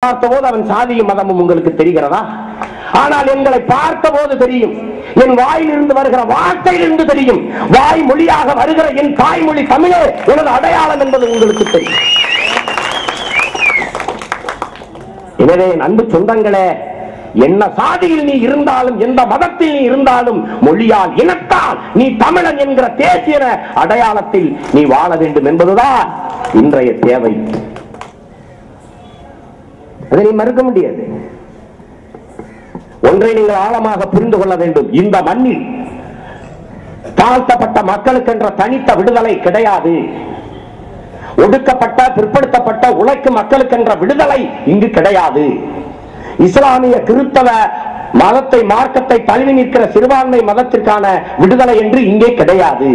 பார்த்தபோது அவன் சாதியும் மதமும் உங்களுக்கு தெரிகிறதா? ஆனால் எங்களை பார்த்தபோது தெரியும். என் வாயிலிருந்து வருகிற வார்த்தையிலிருந்து தெரியும். வாய் மொழியாக வருகிற என் தாய்மொழி தமிழே எனது அடையாளம் என்பது உங்களுக்கு தெரியும். எனவே அன்பு சொந்தங்களே, என்ன சாதியில் நீ இருந்தாலும், எந்த மதத்தில் நீ இருந்தாலும், மொழியால் இனத்தால் நீ தமிழன் என்கிற தேசிய அடையாளத்தில் நீ வாழ வேண்டும் என்பதுதான் இன்றைய தேவை. அதை நீ மறுக்க முடியாது. ஒன்றை நீங்கள் ஆழமாக புரிந்து கொள்ள வேண்டும். இந்த மண்ணில் தாழ்த்தப்பட்ட மக்களுக்கு என்ற தனித்த விடுதலை கிடையாது. ஒடுக்கப்பட்ட பிற்படுத்தப்பட்ட உழைக்கும் மக்களுக்கு என்ற விடுதலை இங்கு கிடையாது. இஸ்லாமிய கிறிஸ்தவ மதத்தை மார்க்கத்தை தழுவி நிற்கிற சிறுபான்மை மதத்திற்கான விடுதலை என்று இங்கே கிடையாது.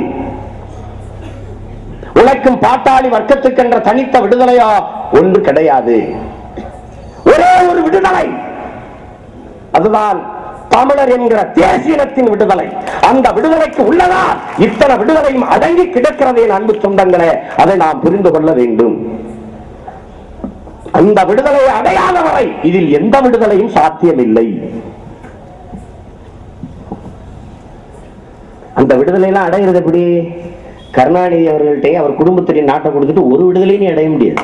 உழைக்கும் பாட்டாளி வர்க்கத்துக்கு என்ற தனித்த விடுதலையோ ஒன்று கிடையாது. ஒரே ஒரு விடுதலை, அதுதான் தமிழர் என்கிற தேசியத்தின் விடுதலை. அந்த விடுதலைக்கு உள்ளதா இத்தனை விடுதலையும் அடங்கி கிடக்கிறதே அன்பு சொந்தங்களே, அதை நாம் புரிந்து கொள்ள வேண்டும். அந்த விடுதலை அடையாத வரை இதில் எந்த விடுதலையும் சாத்தியமில்லை. அந்த விடுதலை எல்லாம் அடைகிறது எப்படி? கருணாநிதி அவர்கள்ட்ட அவர் குடும்பத்தின் நாட்டை கொடுத்துட்டு ஒரு விடுதலையும் அடைய முடியாது.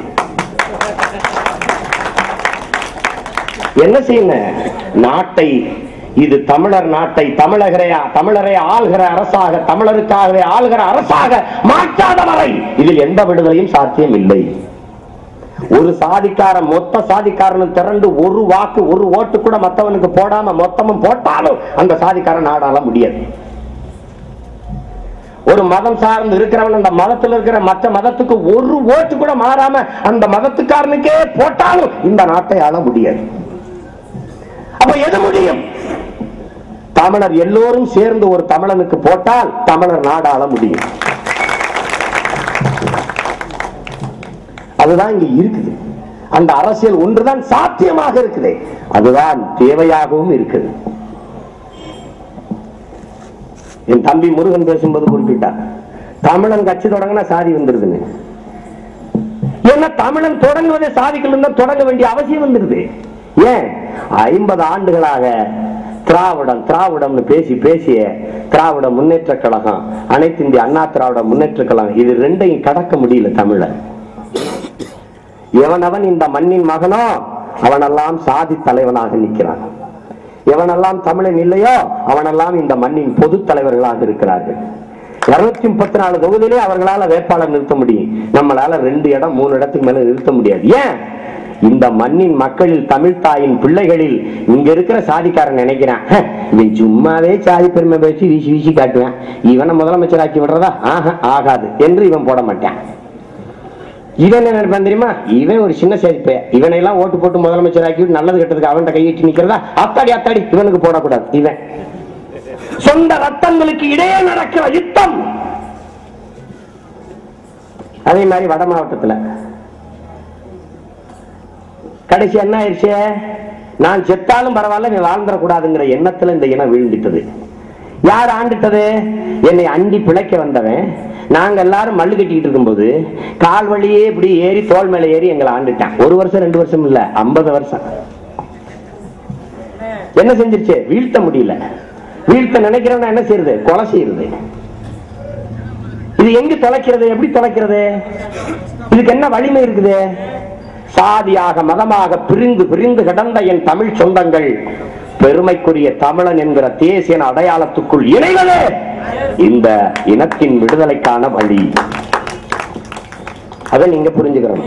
என்ன செய்யணும்? நாட்டை, இது தமிழர் நாட்டை தமிழரை ஆள்கிற அரசாக, தமிழருக்காகவே ஆள்கிற அரசாக மாற்றாத வரை இதில் எந்த விடுதலையும் சாத்தியம் இல்லை. ஒரு சாதிக்காரன் மொத்த சாதிக்காரனும் திரண்டு ஒரு வாக்கு ஒரு ஓட்டு கூட மற்றவனுக்கு போடாம மொத்தமும் போட்டாலும் அந்த சாதிக்காரன் நாடாள முடியாது. ஒரு மதம் சார்ந்து இருக்கிறவன் அந்த மதத்தில் இருக்கிற மற்ற மதத்துக்கு ஒரு ஓட்டு கூட மாறாம அந்த மதத்துக்காரனுக்கே போட்டாலும் இந்த நாட்டை ஆள முடியாது. அப்ப எது முடியும்? தமிழர் எல்லோரும் சேர்ந்து ஒரு தமிழனுக்கு போட்டால் தமிழர் நாடாள முடியும். அதுதான் இங்க இருக்குது. அந்த அரசியல் ஒன்றுதான் சாத்தியமாக இருக்குது, அதுதான் தேவையாகவும் இருக்குது. என் தம்பி முருகன் பேசும்போது குறிப்பிட்டார், தமிழன் கட்சி தொடங்கினா சாதி வந்துருதுன்னு. ஏன்னா தமிழன் தொடங்குவதே சாதிகள் இருந்தா தொடங்க வேண்டிய அவசியம் வந்துருது. ஏன்? 50 ஆண்டுகளாக திராவிடம்னு பேசிய திராவிட முன்னேற்ற கழகம், அனைத்து இந்திய அண்ணா திராவிட முன்னேற்ற கழகம், இது ரெண்டையும் கடக்க முடியல தமிழர். எவனவன் இந்த மண்ணின் மகனோ அவனெல்லாம் சாதி தலைவனாக நிற்கிறான். எவனெல்லாம் தமிழன் இல்லையோ அவனெல்லாம் இந்த மண்ணின் பொது தலைவர்களாக இருக்கிறார்கள். 234 தொகுதியிலே அவர்களால வேட்பாளர் நிறுத்த முடியும். நம்மளால 2 இடம் 3 இடத்துக்கு மேல நிறுத்த முடியாது. ஏன்? இந்த மண்ணின் மக்களில், தமிழ் தாயின் பிள்ளைகளில் இங்க இருக்கிற சாதிக்காரன் நினைக்கிறான், இவன் சும்மாவே சாதி பெருமை பேசி வீசி வீசி காட்டுவான், இவனை முதலமைச்சராக்கி விடுறதா? ஆகாது என்று இவன் போட மாட்டான். இவன் என்ன நினைப்பான் தெரியுமா? இவன் ஒரு சின்ன சேதிப்ப, இவனை எல்லாம் ஓட்டு போட்டு முதலமைச்சராக்கி நல்லது கெட்டதுக்கு அவன்கிட்ட கையிட்டு நிக்கிறதா? அத்தாடி இவனுக்கு போடக்கூடாது. இவன் சொந்த ரத்தங்களுக்கு இடையே நடக்கிற யுத்தம். அதே மாதிரி வட மாவட்டத்துல கடைசி என்ன ஆயிடுச்சு? நான் செத்தாலும் பரவாயில்ல, நீ வாழ்ந்துடக்கூடாதுங்கிற எண்ணத்துல இந்த இனம் வீழ்ந்துட்டது. யார் ஆண்டுட்டது? என்னை அண்டி பிழைக்க வந்தவன். நாங்க எல்லாரும் மல்லு கட்டிக்கிட்டு இருக்கும்போது கால் வழியே இப்படி ஏறி தோல் மேல ஏறி எங்களை ஆண்டுட்டான். 1 வருஷம் 2 வருஷம் இல்ல, 50 வருஷம். என்ன செஞ்சிருச்சு? வீழ்த்த முடியல. வீழ்த்த நினைக்கிறவன என்ன செய்யறது? கொலை செய்யறது. இது எங்க தொலைக்கிறது? எப்படி தொலைக்கிறது? இதுக்கு என்ன வலிமை இருக்குது? சாதியாக மதமாக பிரிந்து பிரிந்து கிடந்த என் தமிழ் சொந்தங்கள் பெருமைக்குரிய தமிழன் என்கிற தேசிய அடையாளத்துக்குள் இணைவது இந்த இனத்தின் விடுதலைக்கான வழி. அதை நீங்க புரிஞ்சுக்கிறோம்.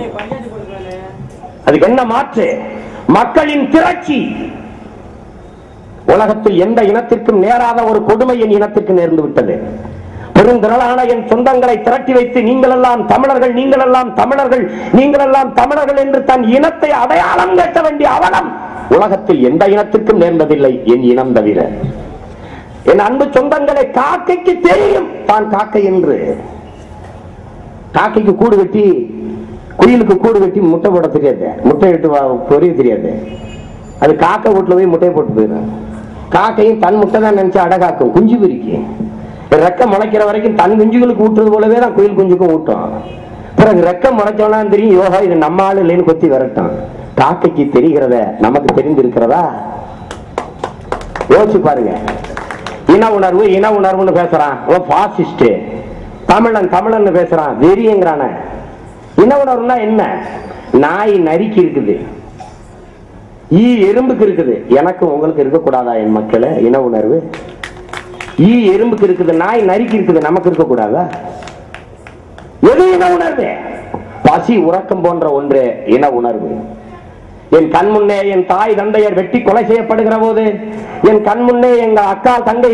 அதுக்கு என்ன மாற்று? மக்களின் திரட்சி. உலகத்தில் எந்த இனத்திற்கும் நேராத ஒரு கொடுமை என் இனத்திற்கு நேர்ந்து விட்டது. பெருந்திரளான என் சொந்தங்களை திரட்டி வைத்து நீங்கள் எல்லாம் தமிழர்கள், நீங்கள் எல்லாம் தமிழர்கள், நீங்கள் எல்லாம் தமிழர்கள் என்று தன் இனத்தை அடையாளம் கட்ட வேண்டிய அவலம் உலகத்தில் எந்த இனத்திற்கும் நேர்ந்ததில்லை, என் இனம் தவிர. என் அன்பு சொந்தங்களை, காக்கைக்கு தெரியும் தான் காக்கை என்று. காக்கைக்கு கூடு கட்டி, குயிலுக்கு கூடு கட்டி முட்டை போட தெரியாது, முட்டை இட்டு பொரிய தெரியாது. அது காக்கை வீட்டுல போய் முட்டையை போட்டு போயிடும். காக்கையும் தன் முட்டை தான் நினைச்சு அடகாக்கும், குஞ்சு பிரிக்கு. ரெக்க முளைக்கிற வரைக்கும் தன் குஞ்சுகளுக்கு ஊட்டுறது போலவே தான் குயில் குஞ்சுக்கும் ஊட்டும். பிறகு ரெக்க முளைச்சோன்னா தெரியும், யோகா இது நம்ம ஆளு இல்லைன்னு கொத்தி விரட்டும். காக்கைக்கு தெரிகிறத நமக்கு தெரிந்திருக்கிறதா? யோசிச்சு பாருங்க. இன உணர்வு இன உணர்வுன்னு பேசுறான் பாசிஸ்ட், தமிழன் தமிழன் பேசுறான் வெறியங்கிறான. இன உணர்வுனா என்ன? நாய் நரிக்கு இருக்குது, ஈ எறும்புக்கு இருக்குது, எனக்கு உங்களுக்கு இருக்கக்கூடாதா என் மக்களே? இன உணர்வு ஈ எறும்புக்கு இருக்குது, நாய் நரிக்கு இருக்குது, நமக்கு இருக்கக்கூடாதா? எது இன உணர்வு? பசி உறக்கம் போன்ற ஒன்று இன உணர்வு. என் கண் முன்னே என் தாய் தந்தையர் வெட்டி கொலை செய்யப்படுகிற போது, என் கண் முன்னே எங்க அக்கா தங்கை